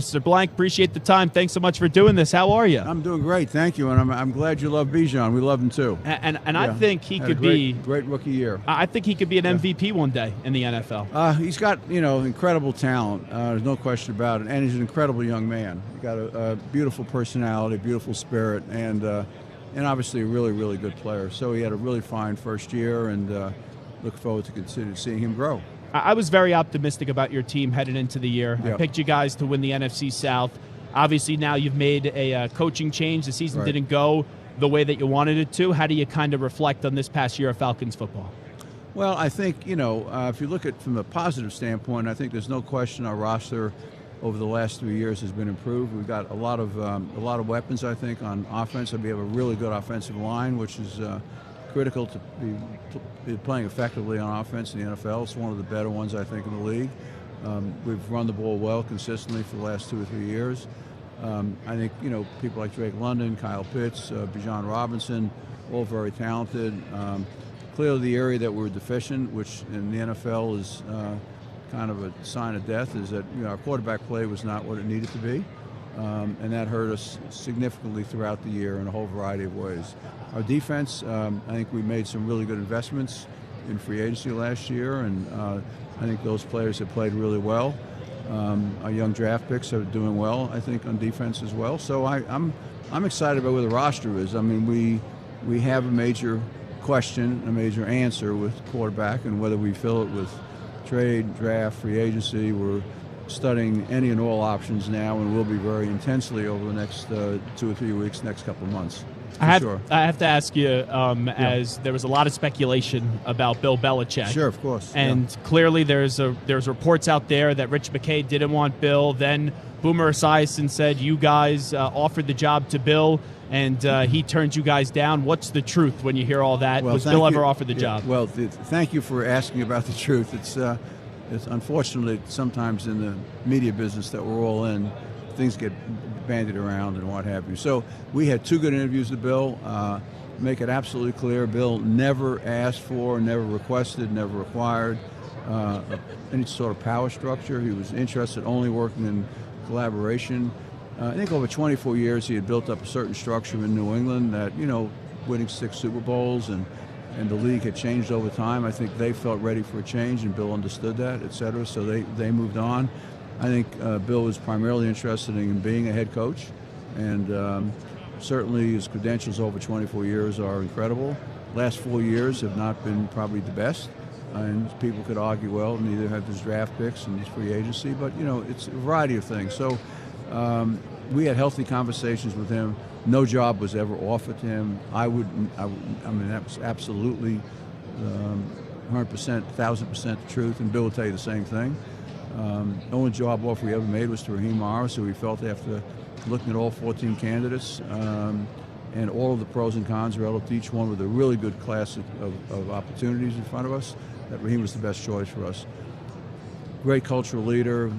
Mr. Blank, appreciate the time. Thanks so much for doing this. How are you? I'm doing great, thank you, and I'm glad you love Bijan. We love him too. And Yeah. I think he Had could a be great rookie year. I think he could be an MVP one day in the NFL. He's got incredible talent. There's no question about it, and he's an incredible young man. He's got a beautiful personality, beautiful spirit, and obviously a really good player. So he had a really fine first year, and look forward to continue seeing him grow. I was very optimistic about your team heading into the year. Yeah. I picked you guys to win the NFC South. Obviously, now you've made a coaching change. The season didn't go the way that you wanted it to. How do you kind of reflect on this past year of Falcons football? Well, I think, if you look at it from a positive standpoint, I think there's no question our roster over the last 3 years has been improved. We've got a lot of weapons, I think, on offense. We have a really good offensive line, which is critical to be playing effectively on offense in the NFL. It's one of the better ones, I think, in the league. We've run the ball well consistently for the last 2 or 3 years. I think, people like Drake London, Kyle Pitts, Bijan Robinson, all very talented. Clearly the area that we're deficient, which in the NFL is kind of a sign of death, is that our quarterback play was not what it needed to be. And that hurt us significantly throughout the year in a whole variety of ways. Our defense, I think we made some really good investments in free agency last year, and I think those players have played really well. Our young draft picks are doing well, I think, on defense as well. So I'm excited about where the roster is. I mean, we have a major question, a major answer with quarterback, and whether we fill it with trade, draft, free agency. We're studying any and all options now, and will be very intensely over the next 2 or 3 weeks, next couple of months. I have to ask you, as there was a lot of speculation about Bill Belichick. Sure, of course. And clearly there's reports out there that Rich McKay didn't want Bill. Then Boomer Esiason said you guys offered the job to Bill, and he turned you guys down. What's the truth when you hear all that? Well, was Bill ever offered the job? Well, thank you for asking about the truth. It's unfortunately sometimes in the media business that we're all in, things get bandied around and what have you. So we had 2 good interviews with Bill. Make it absolutely clear, Bill never asked for, never requested, never required any sort of power structure. He was interested only working in collaboration. I think over 24 years he had built up a certain structure in New England that, winning 6 Super Bowls and the league had changed over time. I think they felt ready for a change, and Bill understood that, et cetera, so they moved on. I think Bill was primarily interested in being a head coach, and certainly his credentials over 24 years are incredible. Last 4 years have not been probably the best, and people could argue, well, neither have his draft picks and his free agency, but, it's a variety of things. So we had healthy conversations with him. No job was ever offered to him. I mean, that was absolutely 100%, 1,000% the truth, and Bill will tell you the same thing. The only job offer we ever made was to Raheem Morris, who we felt after looking at all 14 candidates and all of the pros and cons relative to each one with a really good class of opportunities in front of us, that Raheem was the best choice for us. Great cultural leader,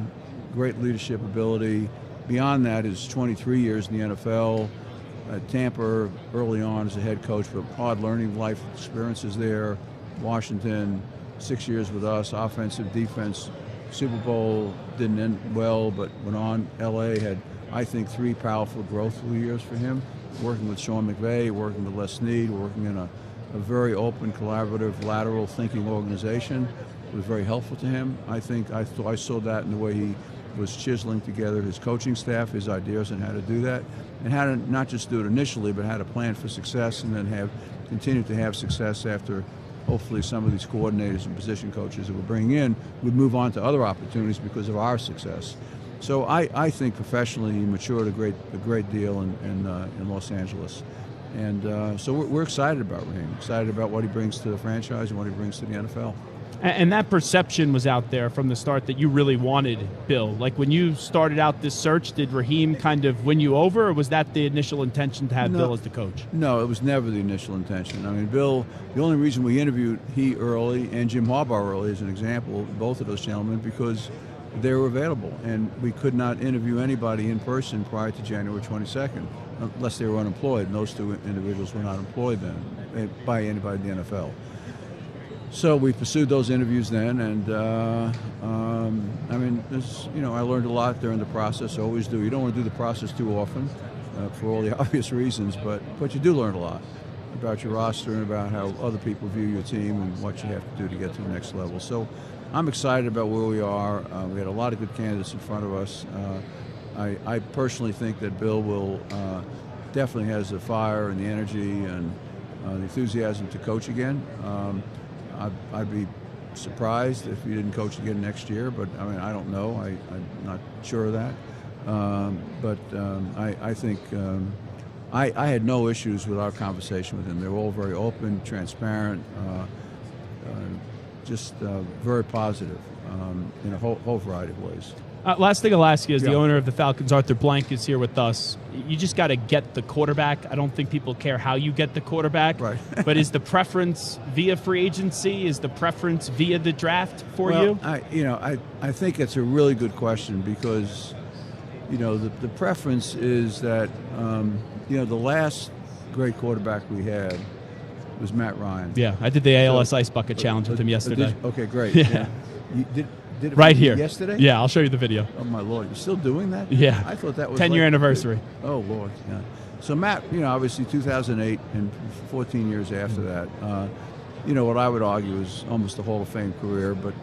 great leadership ability. Beyond that is 23 years in the NFL. Tampa early on as a head coach, but hard learning life experiences there. Washington, 6 years with us, offensive, defense. Super Bowl didn't end well, but went on. LA had, I think, 3 powerful growth years for him. Working with Sean McVay, working with Les Snead, working in a very open, collaborative, lateral thinking organization was very helpful to him. I think I saw that in the way he was chiseling together his coaching staff, his ideas on how to do that, and how to not just do it initially, but how to plan for success and then continue to have success after hopefully some of these coordinators and position coaches that we're bringing in would move on to other opportunities because of our success. So I think professionally he matured a great deal in Los Angeles. And so we're excited about Raheem, excited about what he brings to the franchise and what he brings to the NFL. And that perception was out there from the start that you really wanted Bill. Like when you started out this search, did Raheem kind of win you over, or was that the initial intention to have Bill as the coach? No, it was never the initial intention. I mean, Bill, the only reason we interviewed he early and Jim Harbaugh early as an example, both of those gentlemen, because they were available. And we could not interview anybody in person prior to January 22nd, unless they were unemployed. And those 2 individuals were not employed then by anybody in the NFL. So we pursued those interviews then, and I mean, I learned a lot during the process. Always do. You don't want to do the process too often, for all the obvious reasons, but you do learn a lot about your roster and about how other people view your team and what you have to do to get to the next level. So I'm excited about where we are. We had a lot of good candidates in front of us. I personally think that Bill will definitely has the fire and the energy and the enthusiasm to coach again. I'd be surprised if he didn't coach again next year, but I mean, I don't know. I'm not sure of that. I think I had no issues with our conversation with him. They were all very open, transparent, just very positive in a whole variety of ways. Last thing I'll ask you is the Yeah. owner of the Falcons, Arthur Blank, is here with us. You just got to get the quarterback. I don't think people care how you get the quarterback. Right. But is the preference via free agency? Is the preference via the draft for you? I think it's a really good question because, the preference is that, the last great quarterback we had was Matt Ryan. Yeah, I did the ALS Ice Bucket Challenge with him yesterday. Okay, great. Yeah. You did it Right here. yesterday? Yeah, I'll show you the video. Oh my Lord, you're still doing that? Yeah. I thought that was 10-year anniversary. Oh Lord, yeah. So Matt, obviously 2008 and 14 years after that, what I would argue is almost a Hall of Fame career, but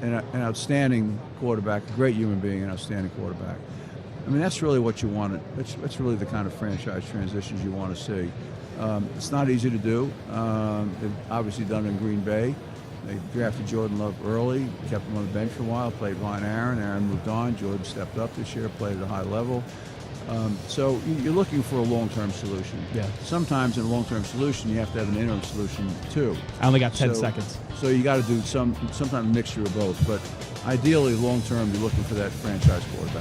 an outstanding quarterback, a great human being, an outstanding quarterback. I mean, that's really what you want. That's really the kind of franchise transitions you want to see. It's not easy to do. They've obviously done it in Green Bay. They drafted Jordan Love early, kept him on the bench for a while, played Ryan Aaron. Aaron moved on. Jordan stepped up this year, played at a high level. So you're looking for a long-term solution. Yeah. Sometimes in a long-term solution, you have to have an interim solution too. I only got 10 seconds. So you got to do sometimes a mixture of both. But ideally, long-term, you're looking for that franchise quarterback.